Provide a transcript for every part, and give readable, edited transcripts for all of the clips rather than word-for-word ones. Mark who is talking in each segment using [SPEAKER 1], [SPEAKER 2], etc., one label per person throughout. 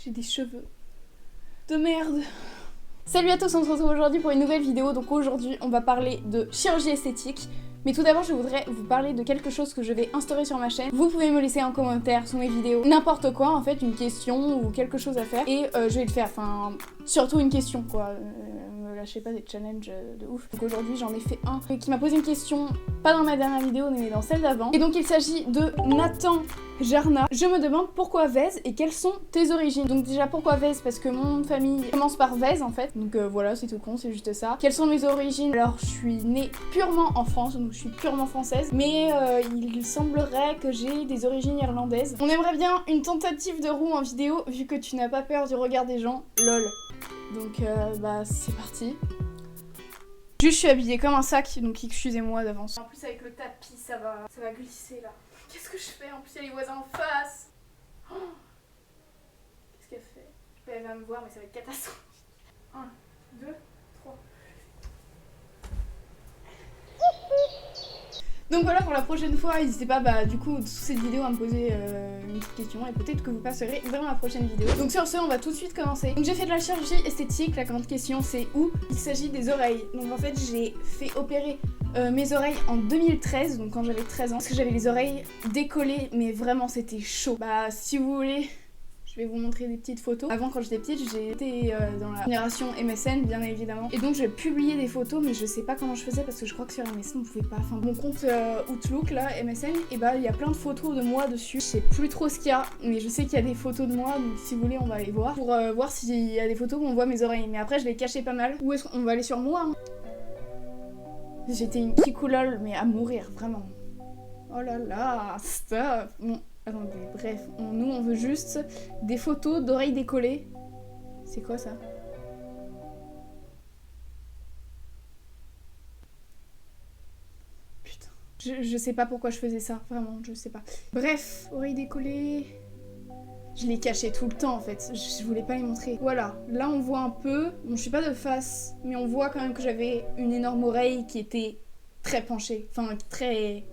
[SPEAKER 1] J'ai des cheveux de merde. Salut à tous, on se retrouve aujourd'hui pour une nouvelle vidéo. Donc aujourd'hui on va parler de chirurgie esthétique. Mais tout d'abord je voudrais vous parler de quelque chose que je vais instaurer sur ma chaîne. Vous pouvez me laisser un commentaire sous mes vidéos, n'importe quoi en fait, une question ou quelque chose à faire. Et je vais le faire, enfin surtout une question quoi. Me lâchez pas des challenges de ouf. Donc aujourd'hui j'en ai fait un qui m'a posé une question, pas dans ma dernière vidéo mais dans celle d'avant. Et donc il s'agit de Nathan Jarna. Je me demande pourquoi Vez et quelles sont tes origines. Donc déjà pourquoi Vez, parce que mon nom de famille commence par Vez en fait. Donc voilà, c'est tout con, c'est juste ça. Quelles sont mes origines? Alors je suis née purement en France, donc je suis purement française. Mais il semblerait que j'ai des origines irlandaises. On aimerait bien une tentative de roue en vidéo, vu que tu n'as pas peur du regard des gens. Lol. Donc bah c'est parti. Juste je suis habillée comme un sac, donc excusez-moi d'avance. En plus avec le tapis ça va glisser là. Qu'est-ce que je fais? En plus il y a les voisins en face. Oh, qu'est-ce qu'elle fait? Elle va me voir mais ça va être catastrophique. 1, 2, 3. Donc voilà, pour la prochaine fois, n'hésitez pas du coup sous cette vidéo à me poser une petite question et peut-être que vous passerez dans la prochaine vidéo. Donc sur ce, on va tout de suite commencer. Donc j'ai fait de la chirurgie esthétique, la grande question c'est où? Il s'agit des oreilles. Donc en fait j'ai fait opérer mes oreilles en 2013, donc quand j'avais 13 ans, parce que j'avais les oreilles décollées, mais vraiment c'était chaud. Bah si vous voulez... Je vais vous montrer des petites photos. Avant, quand j'étais petite, j'étais dans la génération MSN, bien évidemment. Et donc, je publiais des photos, mais je sais pas comment je faisais parce que je crois que sur MSN, on pouvait pas. Enfin, mon compte Outlook, là, MSN, et bah, il y a plein de photos de moi dessus. Je sais plus trop ce qu'il y a, mais je sais qu'il y a des photos de moi, donc si vous voulez, on va aller voir. Pour voir s'il y a des photos où on voit mes oreilles. Mais après, je les cachais pas mal. Où est-ce qu'on va aller sur moi hein. J'étais une kikoulol, mais à mourir, vraiment. Oh là là, stop. Bon. Attendez, bref, nous on veut juste des photos d'oreilles décollées. C'est quoi ça? Putain. Je sais pas pourquoi je faisais ça, vraiment, je sais pas. Bref, oreilles décollées... Je les cachais tout le temps en fait, je voulais pas les montrer. Voilà, là on voit un peu, bon je suis pas de face, mais on voit quand même que j'avais une énorme oreille qui était très penchée, enfin très...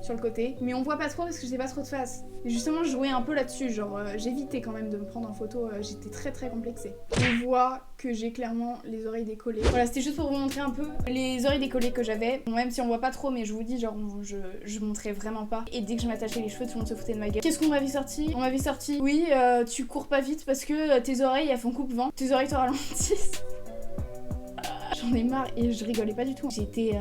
[SPEAKER 1] sur le côté, mais on voit pas trop parce que j'ai pas trop de face. Et justement, je jouais un peu là-dessus, genre j'évitais quand même de me prendre en photo, j'étais très complexée. On voit que j'ai clairement les oreilles décollées. Voilà, c'était juste pour vous montrer un peu les oreilles décollées que j'avais. Bon, même si on voit pas trop, mais je vous dis, genre je montrais vraiment pas. Et dès que je m'attachais les cheveux, tout le monde se foutait de ma gueule. Qu'est-ce qu'on m'avait sorti? On m'avait sorti, oui, tu cours pas vite parce que tes oreilles elles font coupe-vent, tes oreilles te ralentissent. J'en ai marre et je rigolais pas du tout. J'étais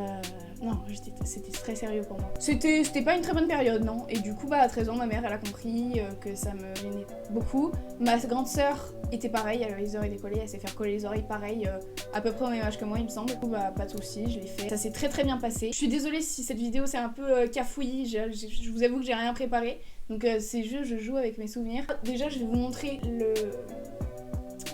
[SPEAKER 1] non, c'était très sérieux pour moi. C'était pas une très bonne période, non. Et du coup, bah, à 13 ans, ma mère, elle a compris que ça me gênait beaucoup. Ma grande sœur était pareille, elle avait les oreilles décollées, elle s'est fait recoller les oreilles pareil, à peu près au même âge que moi, il me semble. Du coup, bah, pas de soucis, je l'ai fait. Ça s'est très bien passé. Je suis désolée si cette vidéo c'est un peu cafouillis, je vous avoue que j'ai rien préparé. Donc c'est juste, je joue avec mes souvenirs. Déjà, je vais vous montrer le...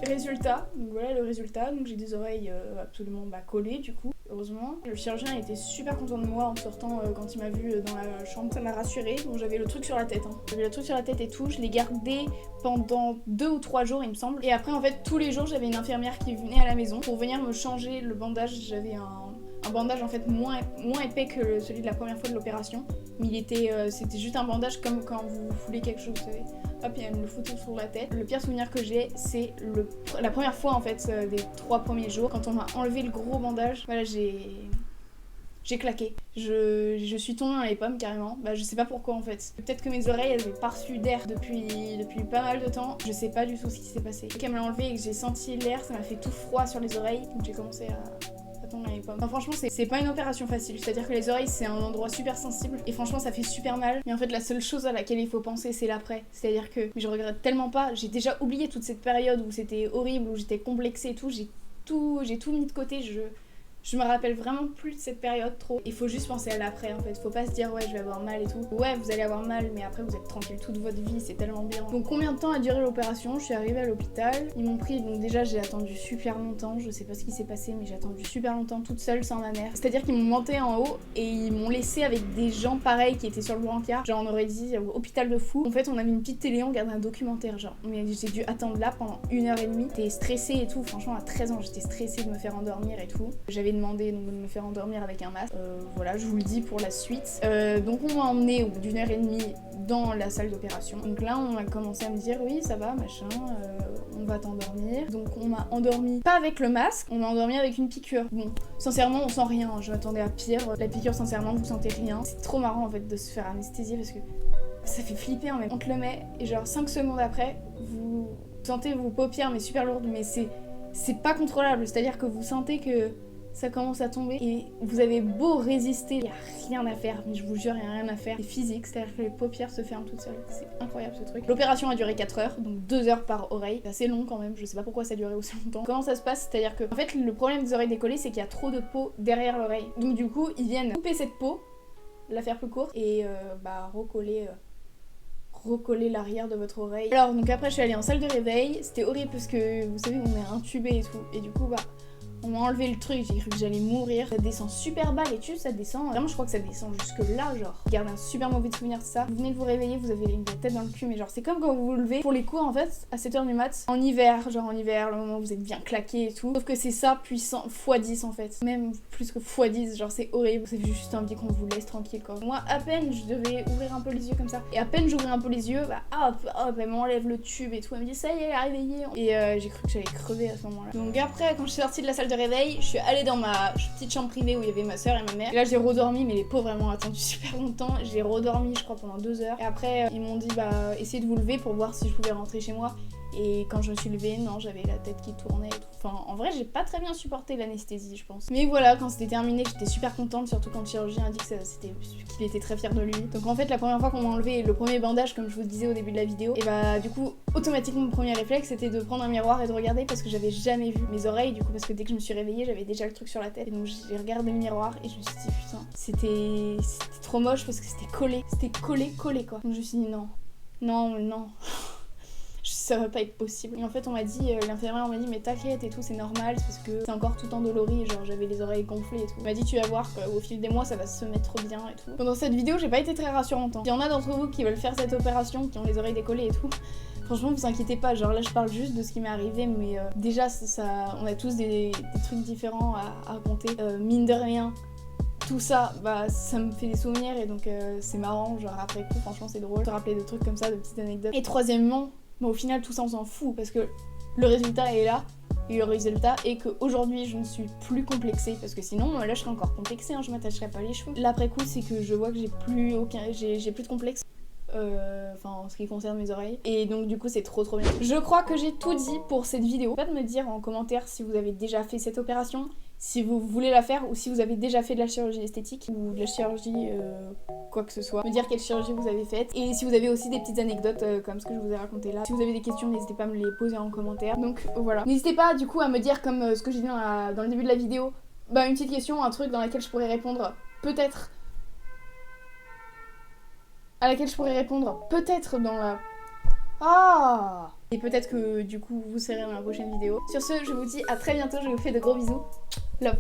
[SPEAKER 1] résultat. Donc voilà le résultat. Donc j'ai des oreilles absolument collées du coup. Heureusement. Le chirurgien était super content de moi en sortant quand il m'a vu dans la chambre. Ça m'a rassurée. Bon j'avais le truc sur la tête. Hein. J'avais le truc sur la tête et tout. Je l'ai gardé pendant 2 ou 3 jours il me semble. Et après en fait tous les jours j'avais une infirmière qui venait à la maison pour venir me changer le bandage. J'avais un bandage en fait moins épais que celui de la première fois de l'opération. Mais il était, c'était juste un bandage comme quand vous foulez quelque chose, vous savez. Hop, il y a le photo sur la tête. Le pire souvenir que j'ai, c'est la première fois en fait des 3 premiers jours. Quand on m'a enlevé le gros bandage, voilà, j'ai claqué. Je suis tombée dans les pommes carrément. Bah je sais pas pourquoi en fait. Peut-être que mes oreilles elles avaient pas reçu d'air depuis pas mal de temps. Je sais pas du tout ce qui s'est passé. Quand elle me l'a enlevé et que j'ai senti l'air, ça m'a fait tout froid sur les oreilles. Donc j'ai commencé à tomber dans les pommes. Enfin, franchement c'est pas une opération facile. C'est-à-dire que les oreilles c'est un endroit super sensible. Et franchement ça fait super mal. Mais en fait la seule chose à laquelle il faut penser c'est l'après. C'est-à-dire que je regrette tellement pas. J'ai déjà oublié toute cette période où c'était horrible, où j'étais complexée et tout. J'ai tout mis de côté. Je me rappelle vraiment plus de cette période trop. Il faut juste penser à l'après en fait. Faut pas se dire ouais je vais avoir mal et tout. Ouais vous allez avoir mal mais après vous êtes tranquille toute votre vie, c'est tellement bien. Donc combien de temps a duré l'opération? Je suis arrivée à l'hôpital. Ils m'ont pris, donc déjà j'ai attendu super longtemps. Je sais pas ce qui s'est passé mais j'ai attendu super longtemps toute seule sans ma mère. C'est à dire qu'ils m'ont monté en haut et ils m'ont laissé avec des gens pareils qui étaient sur le brancard. Genre on aurait dit hôpital de fou. En fait on avait une petite télé, on regardait un documentaire genre. Mais j'ai dû attendre là pendant 1h30. J'étais stressée et tout. Franchement à 13 ans j'étais stressée de me faire endormir et tout. J'avais demandé donc, de me faire endormir avec un masque. Voilà, je vous le dis pour la suite. Donc on m'a emmené au bout d'une heure et demie dans la salle d'opération. Donc là on a commencé à me dire oui ça va machin, on va t'endormir. Donc on m'a endormi pas avec le masque, on m'a endormi avec une piqûre. Bon, sincèrement on sent rien, je m'attendais à pire. La piqûre sincèrement vous sentez rien. C'est trop marrant en fait de se faire anesthésier parce que ça fait flipper en même. On te le met et genre 5 secondes après vous sentez vos paupières mais super lourdes, mais c'est pas contrôlable, c'est-à-dire que vous sentez que ça commence à tomber et vous avez beau résister, il n'y a rien à faire, mais je vous jure, il n'y a rien à faire. C'est physique, c'est-à-dire que les paupières se ferment toutes seules. C'est incroyable ce truc. L'opération a duré 4 heures, donc 2 heures par oreille. C'est assez long quand même, je sais pas pourquoi ça a duré aussi longtemps. Comment ça se passe? C'est-à-dire que, en fait, le problème des oreilles décollées, c'est qu'il y a trop de peau derrière l'oreille. Donc du coup, ils viennent couper cette peau, la faire plus courte et recoller l'arrière de votre oreille. Alors donc après je suis allée en salle de réveil, c'était horrible parce que vous savez on est intubé et tout, et du coup on m'a enlevé le truc, j'ai cru que j'allais mourir. Ça descend super bas les tubes, ça descend. Vraiment, je crois que ça descend jusque là, genre. Gardez un super mauvais souvenir de ça. Vous venez de vous réveiller, vous avez une tête dans le cul, mais genre, c'est comme quand vous vous levez pour les cours en fait, à 7h du mat, en hiver, genre en hiver, le moment où vous êtes bien claqué et tout. Sauf que c'est ça puissant, x10 en fait. Même plus que x10, genre c'est horrible. C'est juste envie qu'on vous laisse tranquille quoi. Moi, à peine je devais ouvrir un peu les yeux comme ça. Et à peine j'ouvrais un peu les yeux, hop, elle m'enlève le tube et tout. Elle me dit ça y est, elle est réveillée. Et j'ai cru que j'allais crever à ce moment-là. Donc après, quand je suis sortie de la salle de réveil, je suis allée dans ma petite chambre privée où il y avait ma soeur et ma mère. Et là j'ai redormi, mais les pauvres vraiment attendu super longtemps. J'ai redormi je crois pendant 2 heures. Et après ils m'ont dit essayez de vous lever pour voir si je pouvais rentrer chez moi. Et quand je me suis levée, non, j'avais la tête qui tournait et tout. Enfin, en vrai, j'ai pas très bien supporté l'anesthésie, je pense. Mais voilà, quand c'était terminé, j'étais super contente, surtout quand le chirurgien a dit qu'il était très fier de lui. Donc en fait, la première fois qu'on m'a enlevé le premier bandage, comme je vous disais au début de la vidéo, et du coup, automatiquement, mon premier réflexe, c'était de prendre un miroir et de regarder parce que j'avais jamais vu mes oreilles, du coup, parce que dès que je me suis réveillée, j'avais déjà le truc sur la tête. Et donc j'ai regardé le miroir et je me suis dit, putain, c'était trop moche parce que c'était collé quoi. Donc je me suis dit, non. Ça va pas être possible. Et en fait on m'a dit, l'infirmière m'a dit mais t'inquiète et tout, c'est normal, c'est parce que c'est encore tout endolori, genre j'avais les oreilles gonflées et tout. Elle m'a dit tu vas voir qu'au fil des mois ça va se mettre bien et tout. Donc dans cette vidéo j'ai pas été très rassurante. S'il y en a d'entre vous qui veulent faire cette opération, qui ont les oreilles décollées et tout, franchement vous inquiétez pas, genre là je parle juste de ce qui m'est arrivé, mais déjà on a tous des trucs différents à raconter. Mine de rien, tout ça, ça me fait des souvenirs et donc c'est marrant, genre après coup franchement c'est drôle de se rappeler de trucs comme ça, de petites anecdotes. Et troisièmement, au final tout ça on s'en fout parce que le résultat est là et le résultat est qu'aujourd'hui je ne suis plus complexée parce que sinon là je serais encore complexée, hein, je m'attacherais pas les cheveux. L'après coup c'est que je vois que j'ai plus de complexe en ce qui concerne mes oreilles et donc du coup c'est trop bien. Je crois que j'ai tout dit pour cette vidéo. Pas de me dire en commentaire si vous avez déjà fait cette opération, si vous voulez la faire ou si vous avez déjà fait de la chirurgie esthétique ou de la chirurgie quoi que ce soit. Me dire quelle chirurgie vous avez faite et si vous avez aussi des petites anecdotes comme ce que je vous ai raconté là. Si vous avez des questions n'hésitez pas à me les poser en commentaire. Donc voilà. N'hésitez pas du coup à me dire comme ce que j'ai dit dans le début de la vidéo, une petite question, un truc dans laquelle je pourrais répondre peut-être dans la... Et peut-être que du coup vous serez dans la prochaine vidéo. Sur ce, je vous dis à très bientôt, je vous fais de gros bisous. Love.